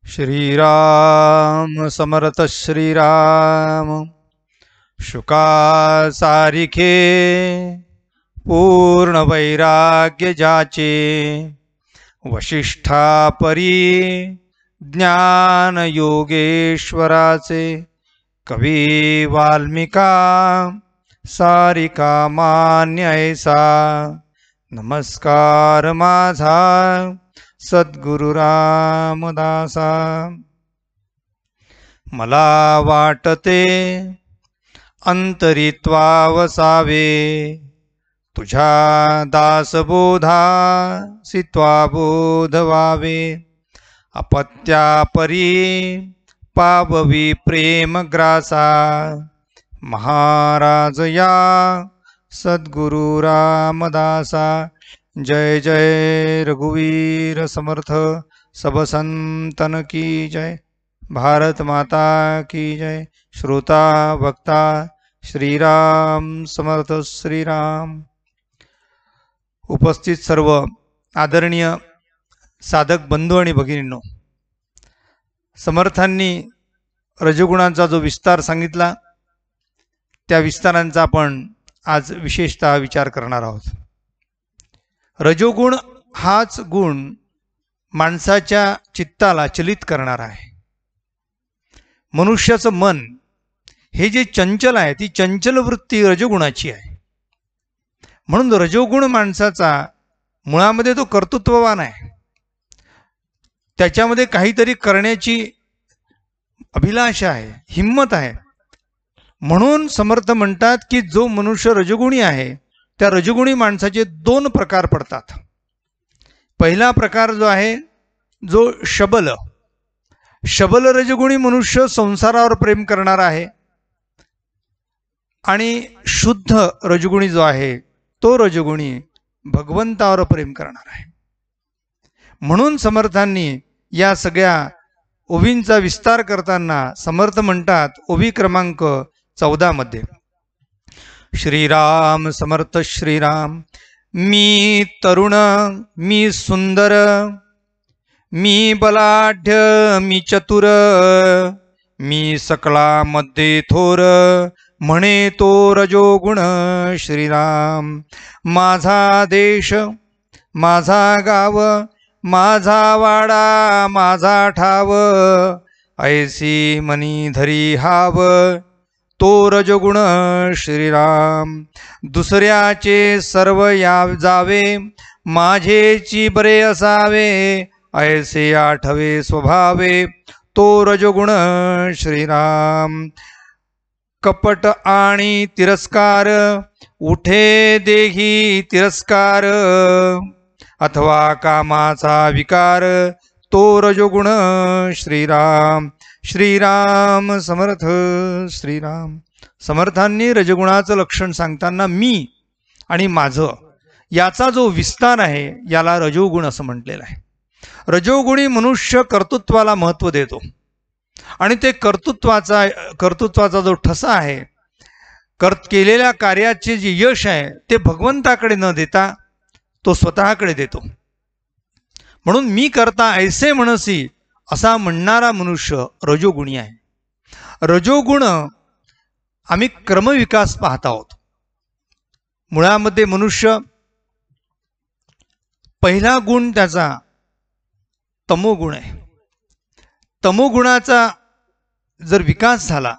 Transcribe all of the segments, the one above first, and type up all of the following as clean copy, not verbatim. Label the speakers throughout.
Speaker 1: श्रीराम समर्थ श्रीराम। शुका सारिखे पूर्ण वैराग्य जाचे, वशिष्ठा परी ज्ञान योगेश्वराचे, कवी वाल्मिका सारिका मान्य ऐसा। नमस्कार माझा सद्गुरु रामदासा। मला वाटते अंतरित्वा वसावे, तुझ्या दासबोधा सित्वा बोध व्हावे। अपत्यापरी पाववी प्रेम ग्रासा, महाराज या सद्गुरु रामदासा। जय जय रघुवीर समर्थ, सब संतन की जय। भारत माता की जय। श्रोता वक्ता श्रीराम समर्थ श्रीराम। उपस्थित सर्व आदरणीय साधक बंधू आणि भगिनींनो, समर्थांनी रजोगुणांचा जो विस्तार सांगितला, त्या विस्तारांचा आपण आज विशेषतः विचार करणार आहोत। रजोगुण हाच गुण माणसाच्या चित्ताला चलित करणारा आहे। मनुष्याचं मन हे जे चंचल आहे, ती चंचल वृत्ती रजोगुणाची आहे। म्हणून रजोगुण माणसाचा मुळामध्ये तो कर्तृत्ववान आहे, त्याच्यामध्ये काहीतरी करण्याची अभिलाषा आहे, हिम्मत आहे। म्हणून समर्थ म्हणतात की जो मनुष्य रजोगुणी आहे, त्या रजोगुणी माणसाचे दोन प्रकार पडतात। पहिला प्रकार जो आहे, जो शबल रजोगुणी मनुष्य संसारावर प्रेम करणारा आहे, आणि शुद्ध रजोगुणी जो आहे तो रजोगुणी भगवंतावर प्रेम करणार आहे। म्हणून समर्थांनी या सगळ्या ओवींचा विस्तार करताना समर्थ म्हणतात ओवी क्रमांक 14 मध्ये, श्रीराम समर्थ श्रीराम। मी तरुण मी सुंदर, मी बलाढ्य मी चतुर, मी सकलामध्ये थोर, म्हणे तो रजोगुण श्रीराम। माझा देश माझा गाव, माझा वाडा माझा ठाव, ऐसी मनी धरी हाव, तो रजोगुण श्रीराम। दुसऱ्याचे सर्व या जावे, माझेची बरे असावे, ऐसे आठवे स्वभावे, तो रजोगुण श्रीराम। कपट आणि तिरस्कार, उठे देही तिरस्कार, अथवा कामाचा विकार, तो रजोगुण श्रीराम। श्रीराम समर्थ श्रीराम। समर्थांनी रजगुणाचं लक्षण सांगताना मी आणि माझं याचा जो विस्तार आहे, याला रजोगुण असं म्हटलेलं आहे। रजोगुणी मनुष्य कर्तृत्वाला महत्त्व देतो, आणि ते कर्तृत्वाचा जो ठसा आहे, केलेल्या कार्याचे जे यश आहे, ते भगवंताकडे न देता तो स्वतःकडे देतो। म्हणून मी करता ऐसे म्हणसी असा म्हणणारा मनुष्य रजोगुणी आहे। रजोगुण आम्ही क्रमविकास पाहत आहोत। मुळामध्ये मनुष्य पहिला गुण त्याचा तमोगुण आहे। तमोगुणाचा जर विकास झाला,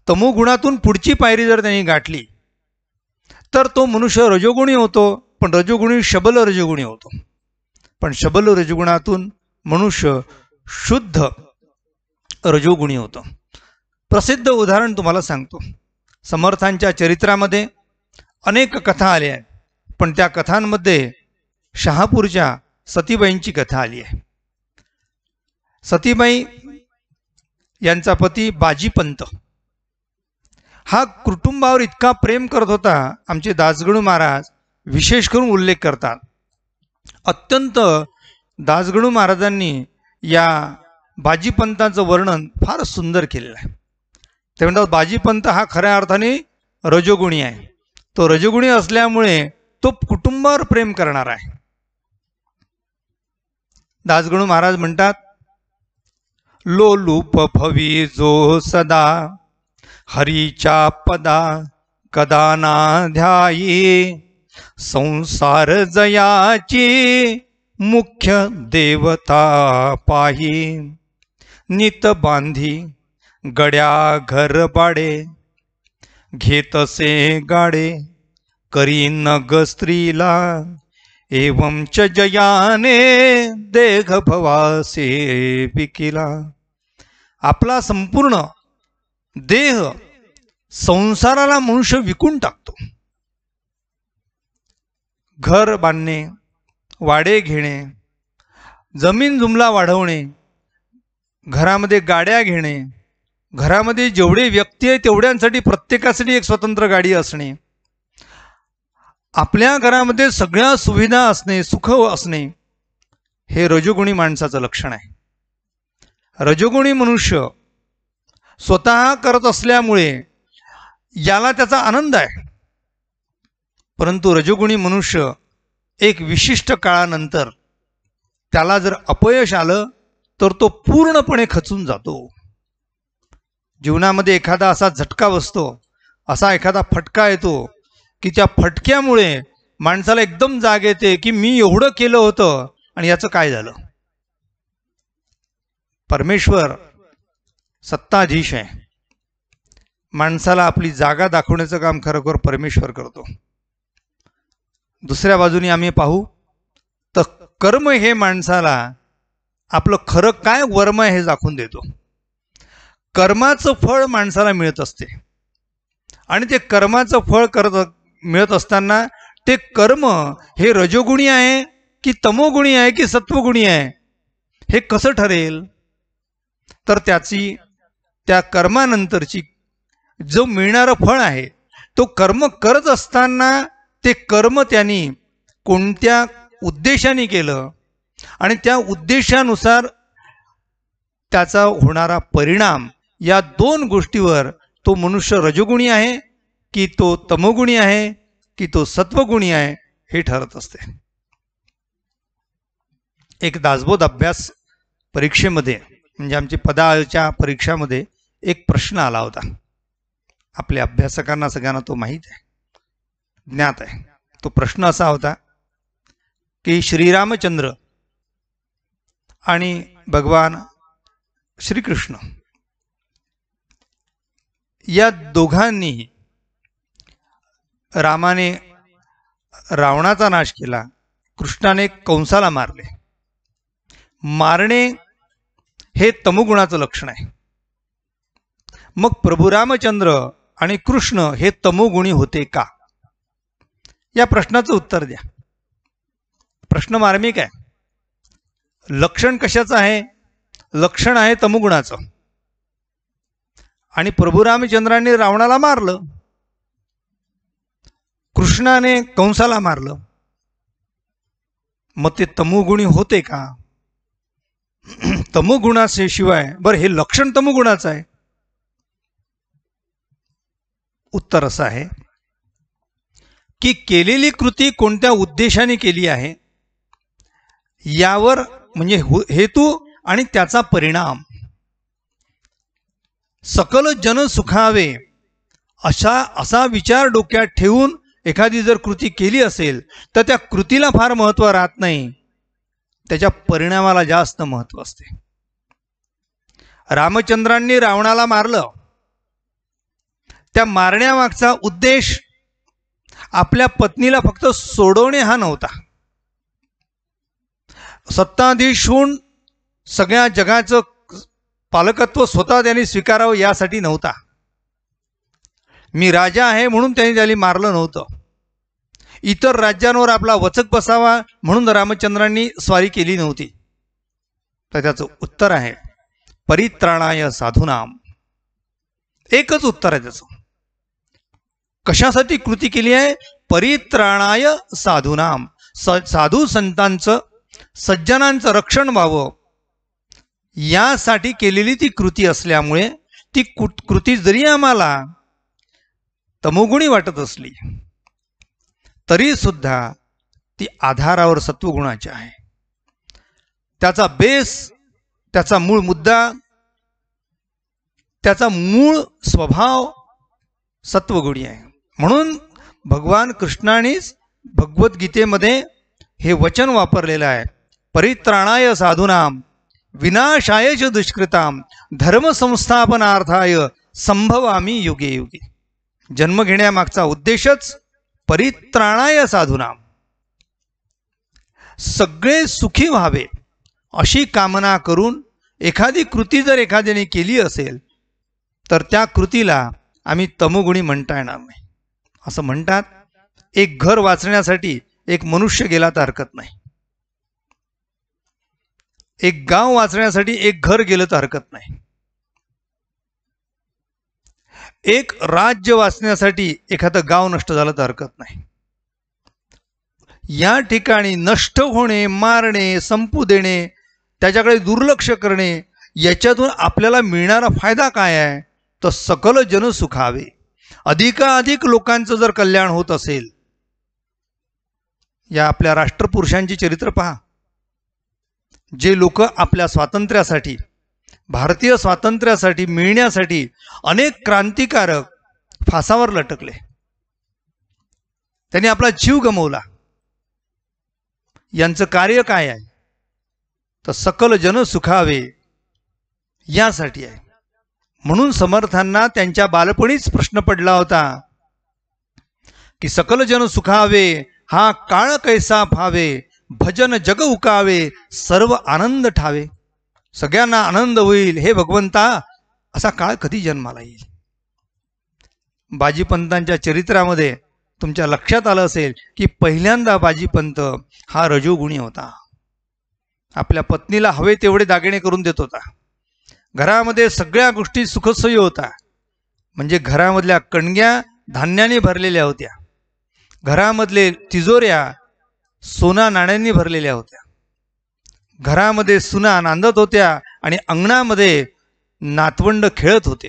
Speaker 1: तमोगुणातून पुढची पायरी जर त्यांनी गाठली, तर तो मनुष्य रजोगुणी होतो, पण रजोगुणी शबल रजोगुणी होतो। पण शबल रजोगुणातून मनुष्य शुद्ध रजोगुणी होतो। प्रसिद्ध उदाहरण तुम्हाला सांगतो। समर्थांच्या चरित्रामध्ये अनेक कथा आल्या आहेत, पण त्या कथांमध्ये शहापूरच्या सतीबाईंची कथा आली आहे। सतीबाई यांचा पती बाजीपंत हा कुटुंबावर इतका प्रेम करत होता, आमचे दासगणू महाराज विशेष करून उल्लेख करतात। अत्यंत दासगणू महाराजांनी या बाजीपंताचं वर्णन फार सुंदर केलेलं आहे। ते म्हणतात बाजीपंत हा खऱ्या अर्थाने रजोगुणी आहे। तो रजोगुणी असल्यामुळे तो कुटुंबावर प्रेम करणार आहे। दासगणू महाराज म्हणतात, लोलूप भवी जो सदा हरीच्या पदा कदा ना ध्यायी संसार जयाची मुख्य देवता पाही नित बांधी गड्या घर बाडे घेतसे गाडे करी नग स्त्रीला एवं च जयाने देह भवासे विकिला। आपला संपूर्ण देह संसाराला मनुष्य विकून टाकतो। घर बांधणे, वाडे घेणे, जमीन जुमला वाढवणे, घरामध्ये गाड्या घेणे, घरामध्ये जेवढे व्यक्ती आहेत तेवढ्यांसाठी प्रत्येकासाठी एक स्वतंत्र गाडी असणे, आपल्या घरामध्ये सगळ्या सुविधा असणे, सुख असणे, हे रजोगुणी माणसाचं लक्षण आहे। रजोगुणी मनुष्य स्वतः करत असल्यामुळे याला त्याचा आनंद आहे, परंतु रजोगुणी मनुष्य एक विशिष्ट काळानंतर त्याला जर अपयश आलं तर तो पूर्णपणे खचून जातो। जीवनामध्ये एखादा असा झटका बसतो, असा एखादा फटका येतो की त्या फटक्यामुळे माणसाला एकदम जाग येते की मी एवढं केलं होतं आणि याचं काय झालं। परमेश्वर सत्ताधीश आहे, माणसाला आपली जागा दाखवण्याचं काम खरोखर परमेश्वर करतो। दुसऱ्या बाजूने आम्ही पाहू तर कर्म हे माणसाला आपलं खरं काय वर्म आहे हे दाखवून देतो। कर्माचं फळ माणसाला मिळत असते आणि ते कर्माचं फळ मिळत असताना ते कर्म हे रजोगुणी आहे की तमोगुणी आहे की सत्वगुणी आहे हे कसं ठरेल, तर त्या कर्मानंतरची जो मिळणारं फळ आहे तो कर्म करत असताना ते कर्म त्यांनी कोणत्या उद्देशाने केलं आणि त्या उद्देशानुसार त्याचा होणारा परिणाम, या दोन गोष्टीवर तो मनुष्य रजोगुणी आहे की तो तमोगुणी आहे की तो सत्वगुणी आहे हे ठरत असते। एक दासबोध अभ्यास परीक्षेमध्ये म्हणजे आमची पदाच्या परीक्षामध्ये एक प्रश्न आला होता। आपल्या अभ्यासकांना सगळ्यांना तो माहीत आहे, ज्ञात आहे। तो प्रश्न असा होता की श्रीरामचंद्र आणि भगवान श्रीकृष्ण या दोघांनी रामाने रावणाचा नाश केला, कृष्णाने कंसाला मारले। मारणे हे तमोगुणाचं लक्षण आहे, मग प्रभू रामचंद्र आणि कृष्ण हे तमोगुणी होते का? या प्रश्नाचं उत्तर द्या। प्रश्न मार्मिक आहे। लक्षण कशाचं आहे? लक्षण आहे तमोगुणाचं। आणि प्रभू रामचंद्रांनी रावणाला मारलं, कृष्णाने कंसाला मारलं, मग ते तमोगुणी होते का? तमोगुणाचे शिवाय बरं हे लक्षण तमोगुणाचं आहे। उत्तर असं आहे की केलेली कृती कोणत्या उद्देशाने केली आहे यावर, म्हणजे हेतू आणि त्याचा परिणाम, सकल जन सुखावे असा विचार डोक्यात ठेवून एखादी जर कृती केली असेल तर त्या कृतीला फार महत्त्व राहत नाही, त्याच्या परिणामाला जास्त महत्त्व असते। रामचंद्रांनी रावणाला मारलं, त्या मारण्यामागचा उद्देश आपल्या पत्नीला फक्त सोडवणे हा नव्हता, सत्ताधीश होऊन सगळ्या जगाचं पालकत्व स्वतः त्यांनी स्वीकारावं यासाठी नव्हता। मी राजा आहे म्हणून त्यांनी त्याला मारलं नव्हतं, इतर राज्यांवर आपला वचक बसावा म्हणून रामचंद्रांनी स्वारी केली नव्हती। तर त्याचं उत्तर आहे परित्राणाय साधूनाम। एकच उत्तर आहे त्याचं। कशासाठी कृती केली आहे? परित्राणाय साधूनाम, साधू संतांचं सज्जनांचं रक्षण व्हावं यासाठी केलेली ती कृती असल्यामुळे ती कृती जरी आम्हाला तमोगुणी वाटत असली तरी सुद्धा ती आधारावर सत्वगुणाची आहे। त्याचा बेस, त्याचा मूळ मुद्दा त्याचा मूळ स्वभाव सत्वगुणी आहे. म्हणून भगवान कृष्णानेच भगवद्गीतेमध्ये हे वचन वापरलेलं आहे, परित्राणाय साधूनाम विनाशाय च दुष्कृताम धर्मसंस्थापनार्थाय संभवामी युगे युगे. जन्म घेण्यामागचा उद्देशच परित्राणाय साधूनाम, सगळे सुखी व्हावे अशी कामना करून एखादी कृती जर एखाद्याने केली असेल तर त्या कृतीला आम्ही तमोगुणी म्हणता येणार नाही. असं म्हणतात, एक घर वाचण्यासाठी एक मनुष्य गेला तर हरकत नाही, एक गाव वाचण्यासाठी एक घर गेलं तर हरकत नाही, एक राज्य वाचण्यासाठी एखादं गाव नष्ट झालं तर हरकत नाही. या ठिकाणी नष्ट होणे, मारणे, संपू देणे, त्याच्याकडे दुर्लक्ष करणे, याच्यातून आपल्याला मिळणारा फायदा काय आहे तर सकल जन सुखावे. अधिकाधिक लोकांचं जर कल्याण होत असेल, या आपल्या राष्ट्रपुरुषांची चरित्र पहा. जे लोक आपल्या स्वातंत्र्यासाठी, भारतीय स्वातंत्र्यासाठी मिळण्यासाठी अनेक क्रांतिकारक फासावर लटकले, त्यांनी आपला जीव गमावला. यांचं कार्य काय आहे तर सकल जन सुखावे यासाठी आहे. म्हणून समर्थांना त्यांच्या बालपणीच प्रश्न पडला होता की सकल जन सुखावे हा काळ कैसा फावे, भजन जग उकावे सर्व आनंद ठावे. सगळ्यांना आनंद होईल हे भगवंता, असा काळ कधी जन्माला येईल. बाजीपंतांच्या चरित्रामध्ये तुमच्या लक्षात आलं असेल की पहिल्यांदा बाजीपंत हा रजोगुणी होता. आपल्या पत्नीला हवे तेवढे दागिने करून देत होता, घरामध्ये सगळ्या गोष्टी सुखसोयी होता. म्हणजे घरामधल्या कणग्या धान्याने भरलेल्या होत्या, घरामधले तिजोऱ्या सोना नाण्यांनी भरलेल्या होत्या, घरामध्ये सुना नांदत होत्या आणि अंगणामध्ये नातवंड खेळत होते.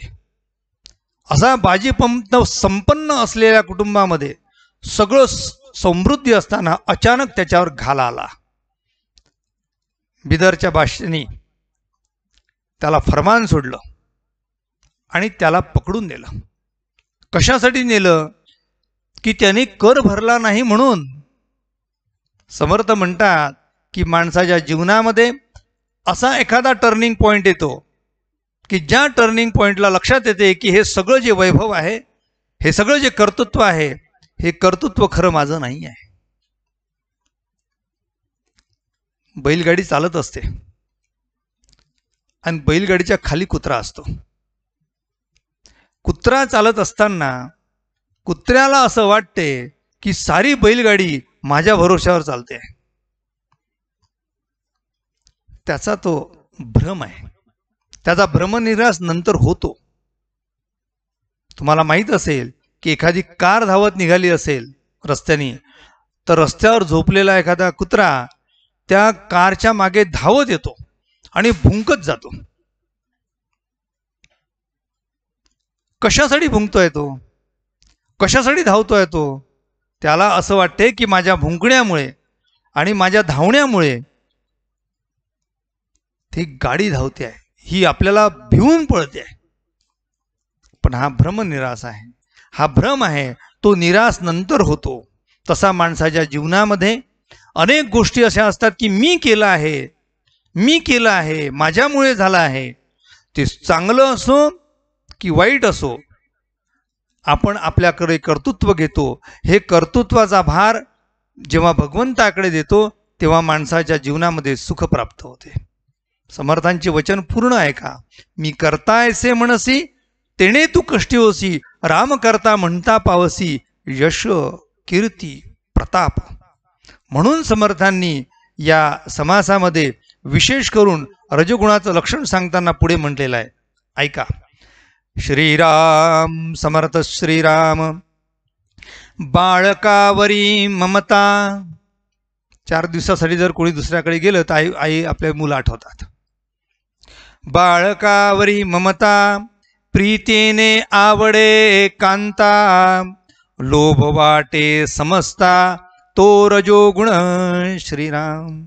Speaker 1: असा बाजीपंत संपन्न असलेल्या कुटुंबामध्ये सगळं समृद्धी असताना अचानक त्याच्यावर घाला आला. बिदरच्या बादशाहाने त्याला फरमान सोडलं आणि त्याला पकडून नेलं. कशासाठी नेलं की त्याने कर भरला नाही म्हणून. समर्थ म्हणतात की माणसाच्या जीवनामध्ये असा एखादा टर्निंग पॉइंट येतो की ज्या टर्निंग पॉइंटला लक्षात येते की हे सगळं जे वैभव आहे, हे सगळं जे कर्तृत्व आहे, हे कर्तृत्व खरं माझं नाही आहे. बैलगाडी चालत असते आणि बैलगाडीच्या खाली कुत्रा असतो. कुत्रा चालत असताना कुत्र्याला असं वाटते की सारी बैलगाडी माझ्या भरोश्यावर चालते. त्याचा तो भ्रम आहे, त्याचा भ्रमनिरास नंतर होतो. तुम्हाला माहित असेल की एखादी कार धावत निघाली असेल रस्त्याने, तर रस्त्यावर झोपलेला एखादा कुत्रा त्या कारच्या मागे धावत येतो आणि भुंकत जातो. कशासाठी भुंकतोय तो, कशासाठी धावतोय तो? त्याला असं वाटते की माझ्या भुंकण्यामुळे आणि माझ्या धावण्यामुळे ती गाडी धावते आहे, ही आपल्याला भिवून पळते आहे. पण हा भ्रम निराश आहे, हा भ्रम आहे, तो निराश नंतर होतो. तसा माणसाच्या जीवनामध्ये अनेक गोष्टी अशा असतात की मी केलं आहे, मी केलं आहे, माझ्यामुळे झालं आहे. ते चांगलं असो की वाईट असो, आपण आपल्याकडे कर्तृत्व घेतो. हे कर्तृत्वाचा भार जेव्हा भगवंताकडे देतो तेव्हा माणसाच्या जीवनामध्ये सुख प्राप्त होते. समर्थांचे वचन पूर्ण ऐका. मी करता ऐसे म्हणसी तेणे तू कष्टी होसी, राम करता म्हणता पावसी, यश कीर्ती प्रताप. म्हणून समर्थांनी या समासामध्ये विशेष करून रजगुणाचं लक्षण सांगताना पुढे म्हटलेलं आहे, ऐका. श्रीराम समर्थ श्रीराम. बाळकावरी ममता. 4 दिवसासाठी जर कोणी दुसऱ्याकडे गेलं तर आई आपले मुलं आठवतात. बाळकावरी ममता प्रीतीने आवडे कांता, लोभ वाटे समजता तो रजोगुण श्रीराम.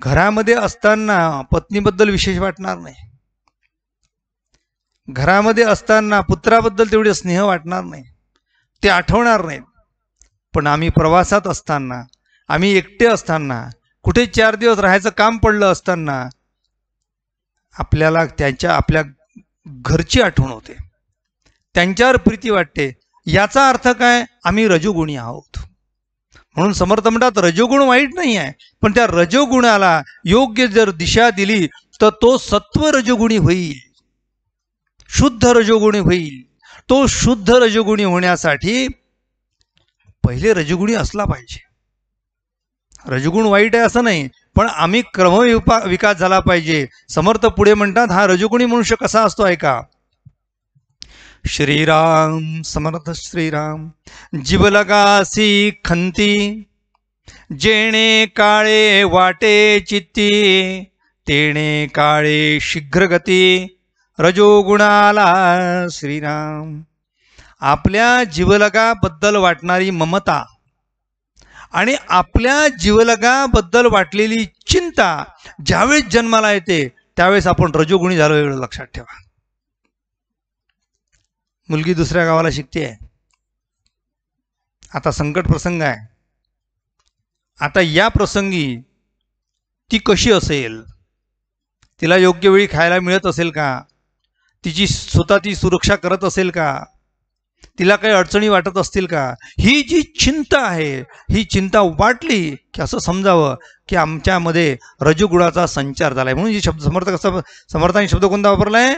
Speaker 1: घरामध्ये असताना पत्नीबद्दल विशेष वाटणार नाही, घरामध्ये असताना पुत्राबद्दल तेवढे स्नेह वाटणार नाही, ते आठवणार नाहीत. पण आम्ही प्रवासात असताना, आम्ही एकटे असताना, कुठे 4 दिवस राहायचं काम पडलं असताना आपल्याला आपल्या घरची आठवण होते, त्यांच्यावर प्रीती वाटते. याचा अर्थ काय? आम्ही रजोगुणी आहोत. म्हणून समर्थ म्हणतात रजोगुण वाईट नाही आहे, पण त्या रजोगुणाला योग्य जर दिशा दिली तर तो सत्व रजोगुणी होईल, शुद्ध रजोगुणी होईल. तो शुद्ध रजोगुणी होण्यासाठी पहिले रजोगुणी असला पाहिजे. रजोगुण वाईट आहे असं नाही, पण आम्ही विकास झाला पाहिजे. समर्थ पुढे म्हणतात हा रजोगुणी मनुष्य कसा असतो ऐका. श्रीराम समर्थ श्रीराम. जीवलगासी खंती जेणे काळे वाटे चित्ती, तेणे काळे शीघ्रगती रजोगुणाला श्रीराम. आपल्या जीवलगाबद्दल वाटणारी ममता आणि आपल्या जीवलगाबद्दल वाटलेली चिंता ज्यावेळेस जन्माला येते त्यावेळेस आपण रजोगुणी झालो एवढं लक्षात ठेवा. मुलगी दुसऱ्या गावाला शिकते आहे, आता संकट प्रसंग आहे. आता या प्रसंगी ती कशी असेल? तिला योग्य वेळी खायला मिळत असेल का? तिची स्वतः ती सुरक्षा करत असेल का? तिला काही अडचणी वाटत असतील का? ही जी चिंता आहे, ही चिंता वाटली की असं समजावं की आमच्यामध्ये रजोगुणाचा संचार झालाय. म्हणून जी समर्थांनी शब्द कोणता वापरलाय?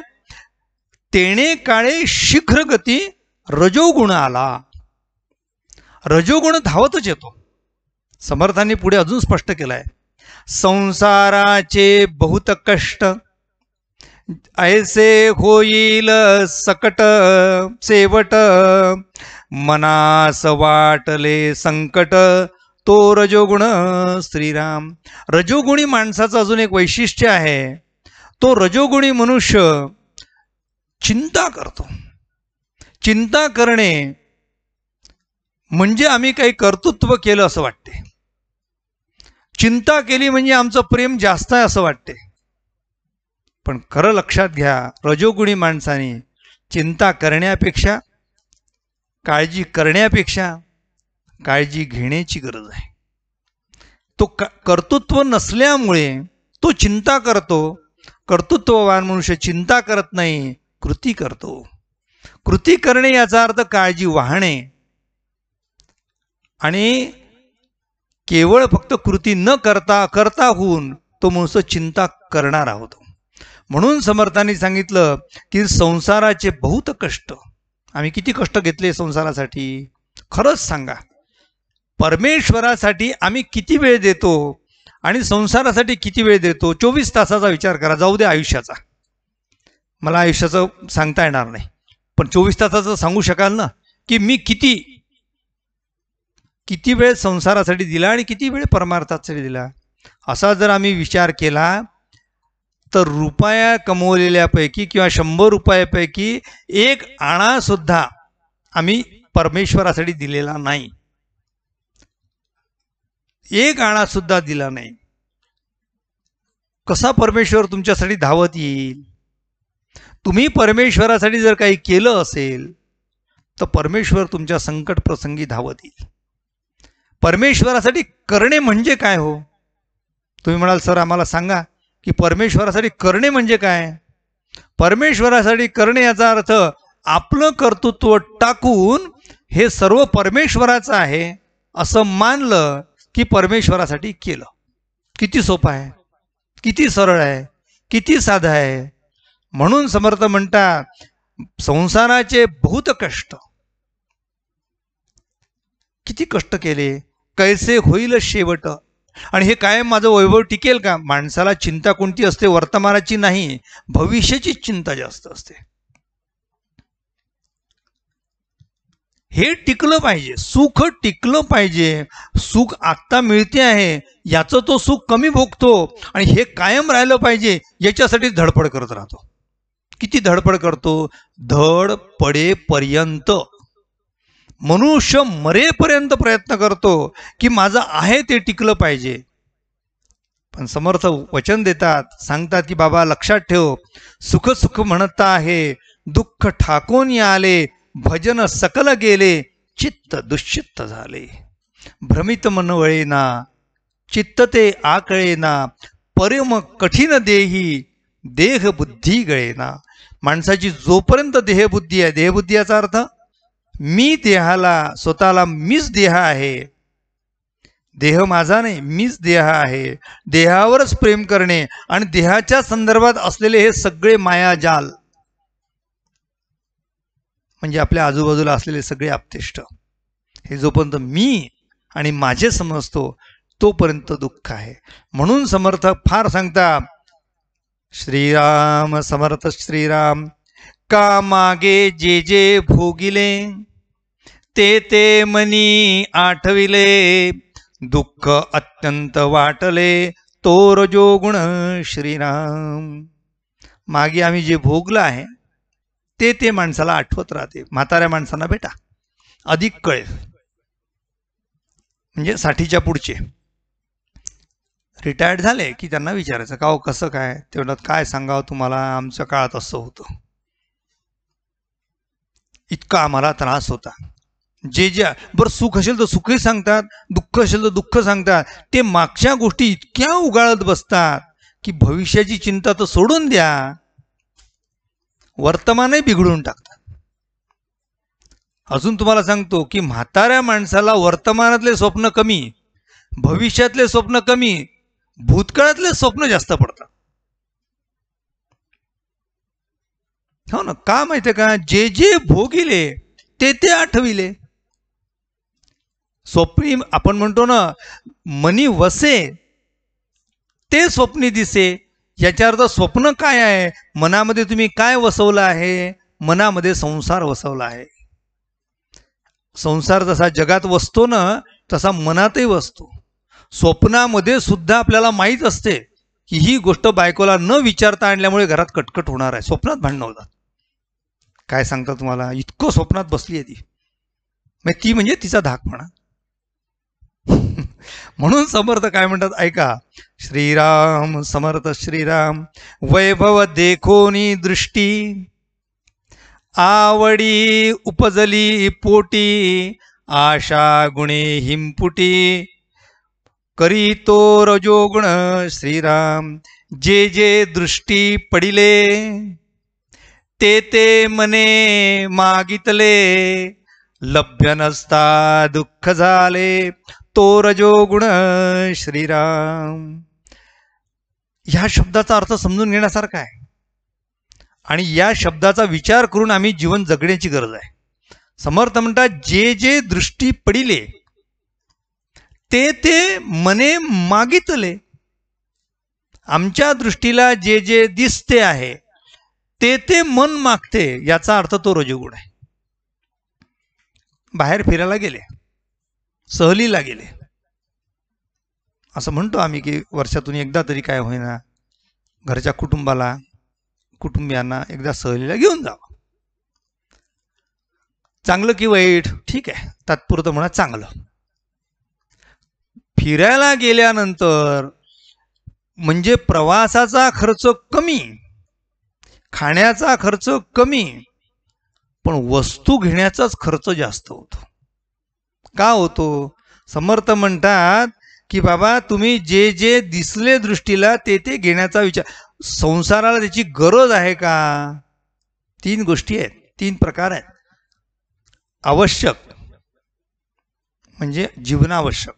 Speaker 1: तेणे काळे शीघ्रगती रजोगुण आला. रजोगुण धावतच येतो. समर्थांनी पुढे अजून स्पष्ट केलाय, संसाराचे बहुत कष्ट ऐसे होईल सकट सेवट, मनास वाटले संकट तो रजोगुण श्रीराम. रजोगुणी माणसाचं अजून एक वैशिष्ट्य आहे, तो रजोगुणी मनुष्य चिंता करतो. चिंता करणे म्हणजे आम्ही काही कर्तृत्व केलं असं वाटते. चिंता केली म्हणजे आमचं प्रेम जास्त आहे असं वाटते. पण खरं लक्षात घ्या, रजोगुणी माणसाने चिंता करण्यापेक्षा, काळजी करण्यापेक्षा काळजी घेण्याची गरज आहे. तो कर्तृत्व नसल्यामुळे तो चिंता करतो. कर्तृत्ववान मनुष्य चिंता करत नाही, कृती करतो. कृती करणे याचा अर्थ काळजी वाहणे, आणि केवळ फक्त कृती न करता होऊन तो मनुष्य चिंता करणारा होतो. म्हणून समर्थांनी सांगितलं की संसाराचे बहुत कष्ट. आम्ही किती कष्ट घेतले संसारासाठी? खरंच सांगा, परमेश्वरासाठी आम्ही किती वेळ देतो आणि संसारासाठी किती वेळ देतो? 24 तासाचा विचार करा. जाऊ दे आयुष्याचा, मला आयुष्याचं सांगता येणार नाही, पण 24 तासाचं सांगू शकाल ना की मी किती वेळ संसारासाठी दिला आणि किती वेळ परमार्थासाठी दिला? असा जर आम्ही विचार केला तर रुपया कमवलेल्यापैकी किंवा 100 रुपयापैकी 1 आणा सुद्धा आम्ही परमेश्वरासाठी दिलेला नाही. 1 आणा सुद्धा दिला नाही. कसा परमेश्वर तुमच्यासाठी धावत येईल? तुम्ही परमेश्वरासाठी जर काही केलं असेल तर परमेश्वर तुमच्या संकट प्रसंगी धावत येईल. परमेश्वरासाठी करणे म्हणजे काय हो? तुम्ही म्हणाल सर आम्हाला सांगा की परमेश्वरासाठी करणे म्हणजे काय? परमेश्वरासाठी करणे याचा अर्थ आपलं कर्तृत्व टाकून हे सर्व परमेश्वराचं आहे असं मानलं की परमेश्वरासाठी केलं. किती सोपं आहे, किती सरळ आहे, किती साधं आहे. म्हणून समर्थ म्हणतात संसाराचे बहुत कष्ट. किती कष्ट केले, कैसे होईल शेवट. आणि हे कायम माझं वैभव टिकेल का? माणसाला चिंता कोणती असते? वर्तमानाची नाही, भविष्याची चिंता जास्त असते. हे टिकलं पाहिजे, सुख टिकलं पाहिजे. सुख आत्ता मिळते आहे याचं तो सुख कमी भोगतो आणि हे कायम राहिलं पाहिजे याच्यासाठी धडपड करत राहतो. किती धडपड करतो? धड पडेपर्यंत. मनुष्य मरेपर्यंत प्रयत्न करतो की माझं आहे ते टिकलं पाहिजे. पण समर्थ वचन देतात, सांगतात की बाबा लक्षात ठेव, सुख सुख म्हणता आहे दुःख ठाकून आले, भजन सकल गेले, चित्त दुश्चित्त झाले. भ्रमित मन वळेना, चित्त ते आकळेना, परम कठीण देही, देह बुद्धी गळेना. माणसाची जोपर्यंत देहबुद्धी आहे, देहबुद्धी याचा अर्थ मी देहाला, स्वतःला मीच देह आहे, देह माझा नाही, मीच देह आहे, देहावरच प्रेम करणे आणि देहाच्या संदर्भात असलेले हे सगळे मायाजाल, म्हणजे आपल्या आजूबाजूला असलेले सगळे आपतेष्ट, हे जोपर्यंत मी आणि माझे समजतो तोपर्यंत दुःख आहे. म्हणून समर्थ फार सांगता, श्रीराम समर्थ श्रीराम, का मागे जे जे भोगिले, ते ते मनी आठविले, दुःख अत्यंत वाटले, तो रजोगुण श्रीराम. मागे आम्ही जे भोगलं आहे ते माणसाला आठवत राहते. म्हाताऱ्या माणसांना भेटा, अधिक कळेल. म्हणजे 60च्या पुढचे रिटायर्ड झाले की त्यांना विचारायचं, का हो कसं काय? ते म्हणतात, काय सांगावं तुम्हाला, आमच्या काळात असं होतं, इतका आम्हाला त्रास होता. जे जे बरं सुख असेल तर सुखही सांगतात, दुःख असेल तर दुःख सांगतात. ते मागच्या गोष्टी इतक्या उगाळत बसतात की भविष्याची चिंता तर सोडून द्या, वर्तमानही बिघडून टाकतात. अजून तुम्हाला सांगतो की म्हाताऱ्या माणसाला वर्तमानातले स्वप्न कमी, भविष्यातले स्वप्न कमी, भूतकाळातले स्वप्न जास्त पडतात. हो ना, का माहितीये का? जे जे भोगिले ते आठविले. स्वप्नी आपण म्हणतो ना, मनी वसे ते स्वप्नी दिसे. याच्या अर्थ स्वप्न काय आहे? मनामध्ये तुम्ही काय वसवलं आहे? मनामध्ये संसार वसवला आहे. संसार जसा जगात वसतो ना, तसा मनातही वसतो. स्वप्नामध्ये सुद्धा आपल्याला माहीत असते की ही गोष्ट बायकोला न विचारता आणल्यामुळे घरात कटकट होणार आहे. स्वप्नात भांडणं होतात. काय सांगता तुम्हाला, इतकं स्वप्नात बसली आहे ती, मग ती म्हणजे तिचा धाकपणा. म्हणून समर्थ काय म्हणतात ऐका, श्रीराम समर्थ श्रीराम, वैभव देखोनी दृष्टी, आवडी उपजली पोटी, आशा गुणे हिंपुटी, करी तो रजोगुण श्रीराम, जे जे दृष्टी पडिले, ते मने मागितले, लभ्य नसता दुःख झाले, तो रजोगुण श्रीराम. ह्या शब्दाचा अर्थ समजून घेण्यासारखा आहे आणि या शब्दाचा विचार करून आम्ही जीवन जगण्याची गरज आहे. समर्थ म्हणतात, जे जे दृष्टी पडिले, ते मने मागितले. आमच्या दृष्टीला जे जे दिसते आहे ते मन मागते, याचा अर्थ तो रजोगुण आहे. बाहेर फिरायला गेले, सहलीला गेले, असं म्हणतो आम्ही की वर्षातून एकदा तरी काय होईना घरच्या कुटुंबियांना एकदा सहलीला घेऊन जावं. चांगलं की वाईट, ठीक आहे, तात्पुरतं म्हणा चांगलं. फिरायला गेल्यानंतर म्हणजे प्रवासाचा खर्च कमी, खाण्याचा खर्च कमी, पण वस्तू घेण्याचाच खर्च जास्त होतो. का होतो? समर्थ म्हणतात की बाबा तुम्ही जे जे दिसले दृष्टीला ते घेण्याचा विचार, संसाराला त्याची गरज आहे का? 3 गोष्टी आहेत, 3 प्रकार आहेत. आवश्यक म्हणजे जीवनावश्यक,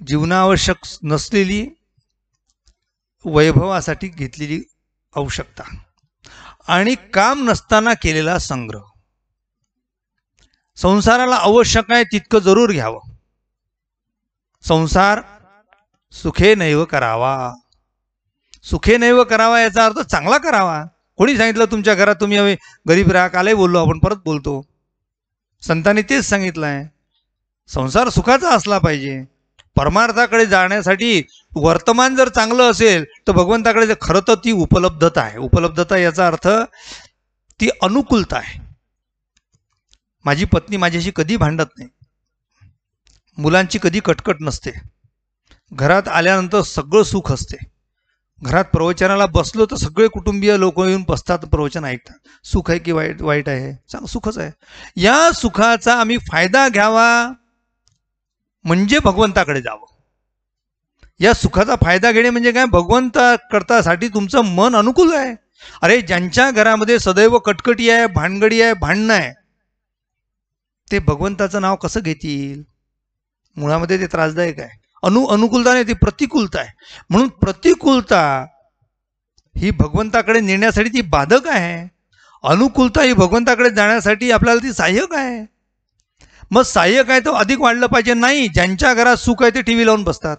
Speaker 1: जीवनावश्यक नसलेली वैभवासाठी घेतलेली आवश्यकता, आणि काम नसताना केलेला संग्रह. संसाराला आवश्यक आहे तितकं जरूर घ्यावं. संसार सुखे नैव करावा, सुखे नैव करावा याचा अर्थ चांगला करावा. कोणी सांगितलं तुमच्या घरात तुम्ही गरीब राहा? कालही बोललो आपण, परत बोलतो. संतांनी तेच सांगितलं आहे, संसार सुखाचा असला पाहिजे. परमार्थाकडे जाण्यासाठी वर्तमान जर चांगलं असेल तर भगवंताकडे खरं तर ती उपलब्धता आहे. उपलब्धता याचा अर्थ ती अनुकूलता आहे. माझी पत्नी माझ्याशी कधी भांडत नाही, मुलांची कधी कटकट नसते, घरात आल्यानंतर सगळं सुख असते, घरात प्रवचनाला बसलो तर सगळे कुटुंबीय लोक येऊन बसतात, प्रवचन ऐकतात. सुख आहे की वाईट? वाईट आहे, चांगलं सुखच आहे. या सुखाचा आम्ही फायदा घ्यावा म्हणजे भगवंताकडे जावं. या सुखाचा फायदा घेणे म्हणजे काय? भगवंताकरतासाठी तुमचं मन अनुकूल आहे. अरे ज्यांच्या घरामध्ये सदैव कटकटी आहे, भानगडी आहे, भांडणं आहे, ते भगवंताचं नाव कसं घेतील? मुळामध्ये ते त्रासदायक आहे. अनुकूलता नाही, ती प्रतिकूलता आहे. म्हणून प्रतिकूलता ही भगवंताकडे नेण्यासाठी ती बाधक आहे, अनुकूलता ही भगवंताकडे जाण्यासाठी आपल्याला ती सहाय्यक आहे. मग सहाय्यक आहे तो अधिक वाढलं पाहिजे. नाही, ज्यांच्या घरात सुख आहे ते टीव्ही लावून बसतात.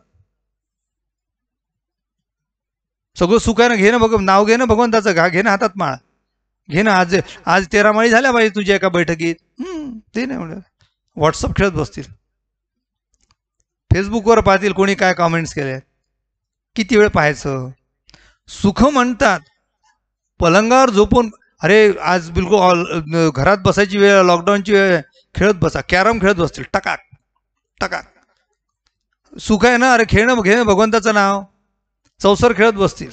Speaker 1: सगळं सुख आहे ना, घे ना नाव घे ना भगवंताचं, घे ना हातात माळ, घे ना. आज 13 माळी झाल्या पाहिजे तुझ्या एका बैठकीत. ते नाही म्हणत. व्हॉट्सअप खेळत बसतील, फेसबुकवर पाहतील कोणी काय कॉमेंट्स केले, किती वेळ पाहायचं. सुख म्हणतात पलंगावर झोपून. अरे आज बिलकुल घरात बसायची वेळ, लॉकडाऊनची वेळ, खेळत बसा, कॅरम खेळत बसतील, टकाक टकाक. सुख आहे ना, अरे खेळणं घे ना भगवंताचं नाव, चौसर खेळत बसतील.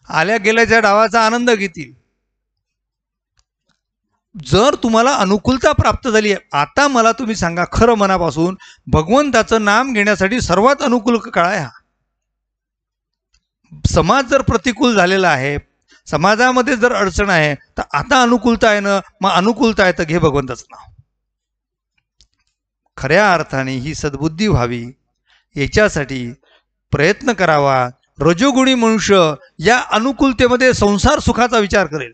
Speaker 1: आल्या गेल्याच्या डावाचा आनंद घेतील. जर तुम्हाला अनुकूलता प्राप्त झाली आहे, आता मला तुम्ही सांगा खरं मनापासून, भगवंताचं नाम घेण्यासाठी सर्वात अनुकूल काळ आहे हा. समाज जर प्रतिकूल झालेला आहे, समाजामध्ये जर अडचण आहे, तर आता अनुकूलता आहे ना, मग अनुकूलता आहे तर घे भगवंताचं नाव. खऱ्या अर्थाने ही सद्बुद्धी व्हावी याच्यासाठी प्रयत्न करावा. रजोगुणी मनुष्य या अनुकूलतेमध्ये संसार सुखाचा विचार करेल,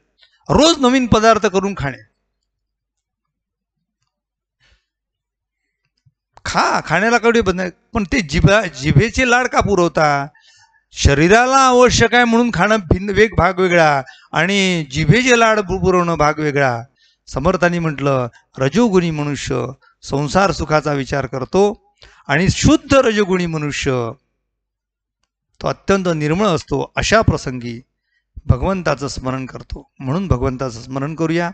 Speaker 1: रोज नवीन पदार्थ करून खाणे. खाण्याला कवडी बंद, पण ते जिभेचे लाड का पुरवता? शरीराला आवश्यक आहे म्हणून खाणं भाग वेगळा आणि जिभेचे लाड पुरवणं भाग वेगळा. समर्थांनी म्हटलं रजोगुणी मनुष्य संसार सुखाचा विचार करतो आणि शुद्ध रजोगुणी मनुष्य तो अत्यंत निर्मळ असतो. अशा प्रसंगी भगवंताचं स्मरण करतो. म्हणून भगवंताचं स्मरण करूया.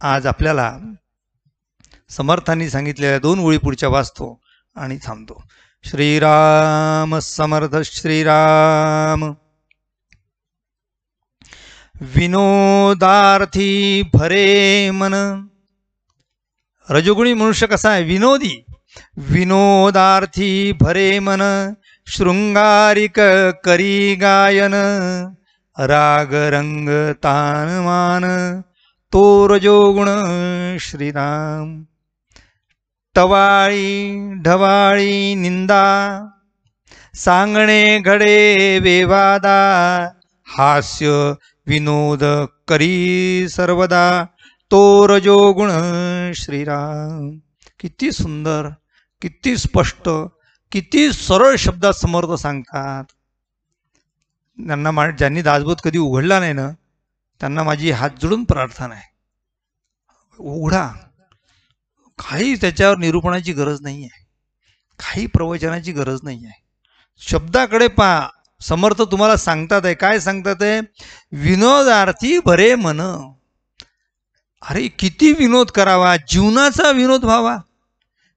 Speaker 1: आज आपल्याला समर्थांनी सांगितलेल्या 2 ओळी पुढच्या वाचतो आणि थांबतो. श्रीराम समर्थ श्रीराम. विनोदार्थी भरे मन. रजोगुणी मनुष्य कसा आहे? विनोदी. विनोदार्थी भरे मन, शृंगारिक करी गायन, राग रंग तान मान, तो रजोगुण श्रीराम. टवाळी ढवाळी निंदा, सांगणे घडे विवादा, हास्य विनोद करी सर्वदा, तो रजोगुण श्रीराम. किती सुंदर, किती स्पष्ट, किती सरळ शब्दात समर्थ सांगतात. त्यांना ज्यांनी दासबोध कधी उघडला नाही ना, त्यांना माझी हात जोडून प्रार्थना आहे, उघडा. काही त्याच्यावर निरूपणाची गरज नाही आहे, काही प्रवचनाची गरज नाही आहे. शब्दाकडे पहा. समर्थ तुम्हाला सांगतात आहे, काय सांगतात आहे? विनोदार्थी भरे मन. अरे किती विनोद करावा, जीवनाचा विनोद व्हावा.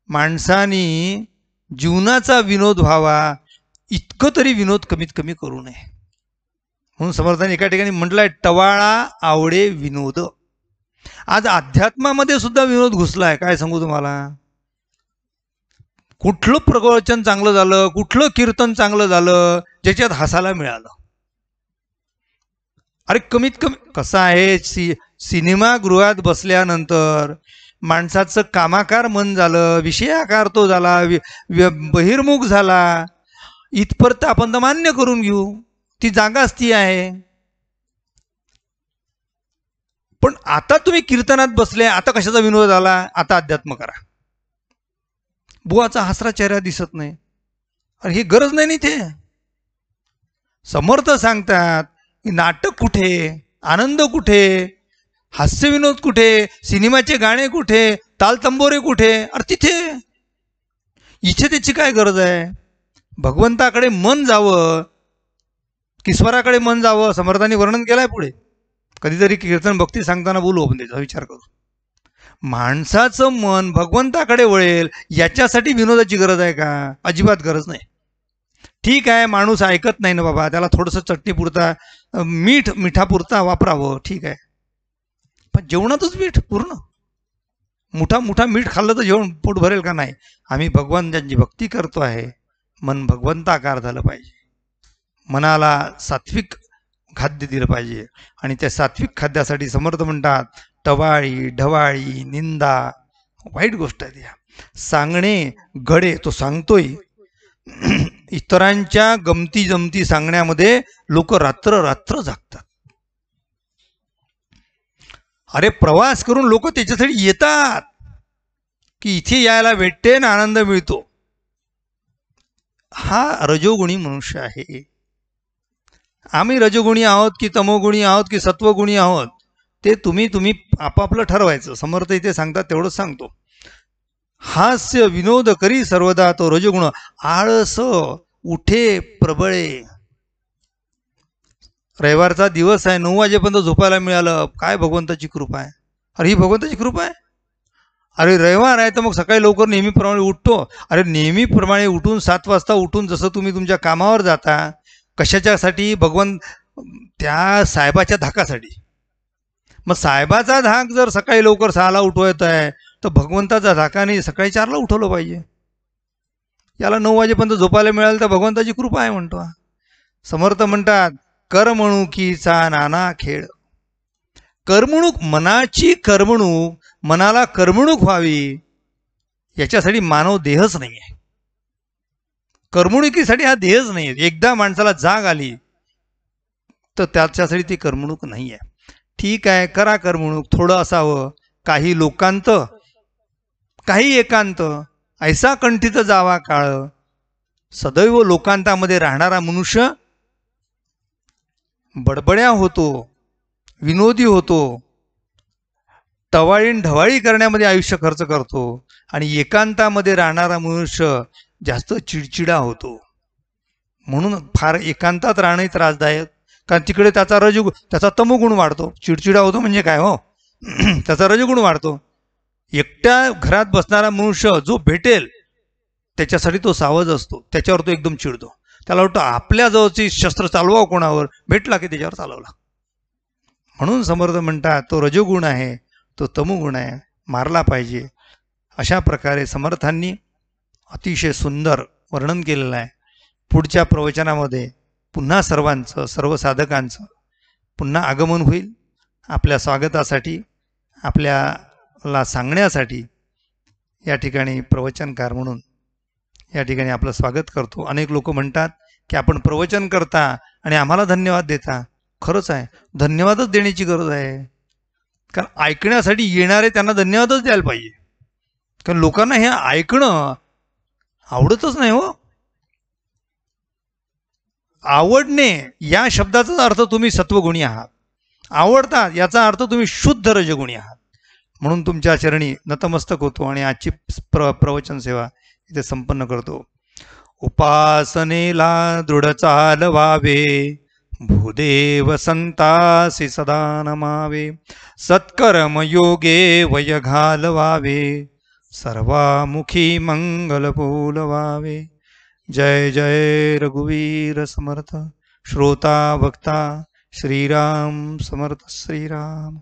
Speaker 1: माणसानी जीवनाचा विनोद व्हावा, इतकं तरी विनोद कमीत कमी करू नये. म्हणून समर्थांनी एका ठिकाणी म्हटलंय टवाळा आवडे विनोद. आज अध्यात्मामध्ये सुद्धा विनोद घुसलाय. काय सांगू तुम्हाला? कुठलं प्रवचन चांगलं झालं, कुठलं कीर्तन चांगलं झालं ज्याच्यात हसायला मिळालं. अरे कमीत कमी कसं आहे, सिनेमागृहात बसल्यानंतर माणसाचं कामाकार मन झालं, विषयाकार तो झाला, बहिर्मुख झाला, इथपर्यंत आपण तर मान्य करून घेऊ, ती जागाच ती आहे. पण आता तुम्ही कीर्तनात बसले, आता कशाचा विनोद झाला? आता अध्यात्म करा. बुवाचा हसरा चेहरा दिसत नाही, अरे ही गरज नाही ते. समर्थ सांगतात नाटक कुठे, आनंद कुठे, हास्यविनोद कुठे, सिनेमाचे गाणे कुठे, तालतंबोरे कुठे? अरे तिथे. इथे त्याची काय गरज आहे? भगवंताकडे मन जावं, किस्वराकडे मन जावं. समर्थांनी वर्णन केलंय पुढे. कधीतरी कीर्तन भक्ती सांगताना बोलू आपण, त्याचा विचार करू. माणसाचं मन भगवंताकडे वळेल याच्यासाठी विनोदाची गरज आहे का? अजिबात गरज नाही. ठीक आहे, माणूस ऐकत नाही ना बाबा, त्याला थोडंसं चटणीपुरता मिठापुरता वापरावं, ठीक आहे. पण जेवणातच मीठ पूर्ण मोठा मोठा मीठ खाल्लं तर जेवण पोट भरेल का? नाही. आम्ही भगवंतांची भक्ती करतो आहे, मन भगवंताकार झालं पाहिजे, मनाला सात्विक खाद्य दिलं पाहिजे. आणि त्या सात्विक खाद्यासाठी समर्थ म्हणतात, टवाळी ढवाळी निंदा वाईट गोष्ट आहे. त्या सांगणे गडे, तो सांगतोय इतरांच्या गमती जमती सांगण्यामध्ये लोक रात्र रात्र जागतात. अरे प्रवास करून लोक त्याच्यासाठी येतात की इथे यायला भेटते ना आनंद मिळतो. हा रजोगुणी मनुष्य आहे. आम्ही रजोगुणी आहोत की तमोगुणी आहोत की सत्वगुणी आहोत, ते तुम्ही आपापलं ठरवायचं. समर्थ इथे सांगतात तेवढंच सांगतो. हास्य विनोद करी सर्वदा तो रजोगुण, आळस उठे प्रबळे. रविवारचा दिवस आहे, 9 वाजेपर्यंत झोपायला मिळालं, काय भगवंताची कृपा आहे. अरे ही भगवंताची कृपा आहे. अरे रविवार आहे तर मग सकाळी लवकर नेहमीप्रमाणे उठतो. अरे नेहमीप्रमाणे उठून 7 वाजता उठून जसं तुम्ही तुमच्या कामावर जाता, कशाच्यासाठी? भगवंत त्या साहेबाच्या धाकासाठी. मग साहेबाचा धाक जर सकाळी लवकर 6ला उठवायचा आहे तर भगवंताचा धाकाने सकाळी 4ला उठवलं पाहिजे. याला 9 वाजेपर्यंत झोपायला मिळालं तर भगवंताची कृपा आहे म्हणतो. समर्थ म्हणतात, करमणुकीचा नाना खेळ. करमणूक, मनाची करमणूक, मनाला करमणूक व्हावी याच्यासाठी मानव देहच नाही आहे. करमणुकीसाठी हा देहच नाही आहे. एकदा माणसाला जाग आली तर त्याच्यासाठी ती करमणूक नाही आहे. ठीक आहे, करा करमणूक, थोडं असावं, काही लोकांत काही एकांत, ऐसा कंठित जावा काळ. सदैव लोकांतामध्ये राहणारा मनुष्य बडबड्या होतो, विनोदी होतो, टवाळीन ढवाळी करण्यामध्ये आयुष्य खर्च करतो. आणि एकांतामध्ये राहणारा मनुष्य जास्त चिडचिडा होतो. म्हणून फार एकांतात राहणे त्रासदायक, कारण तिकडे त्याचा तमोगुण वाढतो. चिडचिडा होतो म्हणजे काय हो त्याचा रजोगुण वाढतो. एकट्या घरात बसणारा मनुष्य जो भेटेल त्याच्यासाठी तो सावध असतो, त्याच्यावर तो एकदम चिडतो. त्याला वाटतं आपल्या जवळची शस्त्र चालवा कोणावर, भेटला की त्याच्यावर चालवला. म्हणून समर्थ म्हणतात, तो रजोगुण आहे, तो तमोगुण आहे, मारला पाहिजे. अशा प्रकारे समर्थांनी अतिशय सुंदर वर्णन केलेलं आहे. पुढच्या प्रवचनामध्ये पुन्हा सर्व साधकांचं पुन्हा आगमन होईल. आपल्या स्वागतासाठी, आपल्याला सांगण्यासाठी या ठिकाणी प्रवचनकार म्हणून या ठिकाणी आपलं स्वागत करतो. अनेक लोक म्हणतात की आपण प्रवचन करता आणि आम्हाला धन्यवाद देता. खरंच आहे, धन्यवादच देण्याची गरज आहे. कारण ऐकण्यासाठी येणारे त्यांना धन्यवादच द्यायला पाहिजे. कारण लोकांना हे ऐकणं आवडतच नाही हो. आवडणे या शब्दाचा अर्थ तुम्ही सत्वगुणी आहात, आवडतात याचा अर्थ तुम्ही शुद्ध रजगुणी आहात. म्हणून तुमच्या चरणी नतमस्तक होतो आणि आजची प्रवचन सेवा इथे संपन्न करतो. उपासनेला दृढ चालवावे, भूदेव संतासी सदा नमावे. सत्कर्म योगे वय घालवावे, सर्वामुखी मंगल बोलवावे. जय जय रघुवीर समर्थ. श्रोता भक्ता श्रीराम समर्थ श्रीराम.